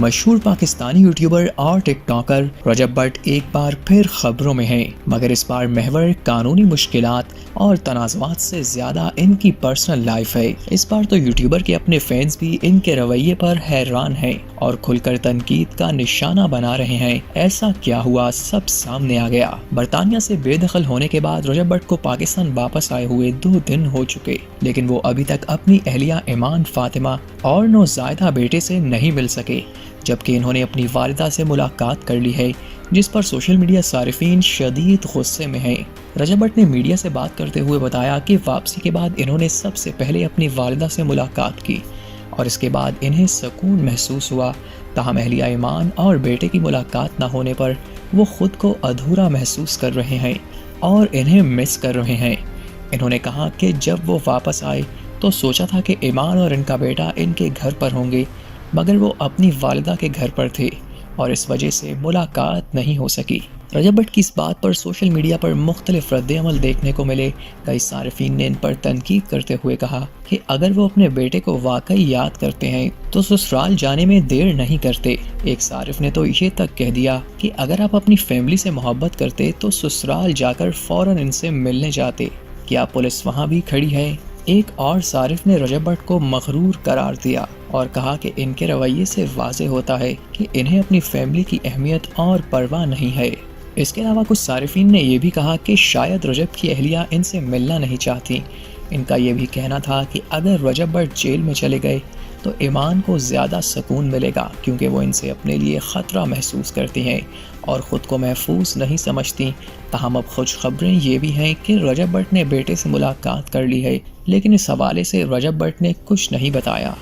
مشہور پاکستانی یوٹیوبر اور ٹک talker Recep but ایک بار پھر خبروں میں ہیں، مگر اس بار محور قانونی مشکلات اور تنازعات سے زیادہ ان کی پرسنل لائف ہے۔ اس بار تو یوٹیوبر کے اپنے فینس بھی ان کے رویے پر حیران ہیں اور کھل کر تنقید کا نشانہ بنا رہے ہیں۔ ایسا کیا ہوا، سب سامنے آ گیا۔ برطانیہ سے بے دخل ہونے کے بعد رجب بٹ کو پاکستان واپس آئے ہوئے 2 دن ہو چکے، لیکن وہ ابھی تک اپنی اہلیہ ایمان فاطمہ اور نوزائیدہ بیٹے سے نہیں مل سکے، جبکہ انہوں نے اپنی والدہ سے ملاقات کر لی ہے، جس پر سوشل میڈیا صارفین شدید غصے میں ہیں۔ رجب بٹ نے میڈیا سے بات کرتے ہوئے بتایا کہ واپسی کے بعد انہوں نے سب سے پہلے اپنی والدہ سے ملاقات کی اور اس کے بعد انہیں سکون محسوس ہوا، تاہم اہلیہ ایمان اور بیٹے کی ملاقات نہ ہونے پر وہ خود کو ادھورا محسوس کر رہے ہیں اور انہیں مس کر رہے ہیں۔ انہوں نے کہا کہ جب وہ واپس آئے تو سوچا تھا کہ ایمان اور ان کا بیٹا ان کے گھر پر ہوں گے، مگر وہ اپنی والدہ کے گھر پر تھے اور اس وجہ سے ملاقات نہیں ہو سکی۔ رجب بٹ کی اس بات پر سوشل میڈیا پر مختلف رد عمل دیکھنے کو ملے۔ کئی صارفین نے ان پر تنقید کرتے ہوئے کہا کہ اگر وہ اپنے بیٹے کو واقعی یاد کرتے ہیں تو سسرال جانے میں دیر نہیں کرتے۔ ایک صارف نے تو یہ تک کہہ دیا کہ اگر آپ اپنی فیملی سے محبت کرتے تو سسرال جا کر فوراً ان سے ملنے جاتے، کیا پولیس وہاں بھی کھڑی ہے؟ ایک اور صارف نے رجب بٹ کو مغرور قرار دیا اور کہا کہ ان کے رویے سے واضح ہوتا ہے کہ انہیں اپنی فیملی کی اہمیت اور پرواہ نہیں ہے۔ اس کے علاوہ کچھ صارفین نے یہ بھی کہا کہ شاید رجب کی اہلیہ ان سے ملنا نہیں چاہتی۔ ان کا یہ بھی کہنا تھا کہ اگر رجب بٹ جیل میں چلے گئے تو ایمان کو زیادہ سکون ملے گا، کیونکہ وہ ان سے اپنے لیے خطرہ محسوس کرتی ہیں اور خود کو محفوظ نہیں سمجھتی۔ تاہم اب خوش خبریں یہ بھی ہیں کہ رجب بٹ نے بیٹے سے ملاقات کر لی ہے، لیکن اس حوالے سے رجب بٹ نے کچھ نہیں بتایا۔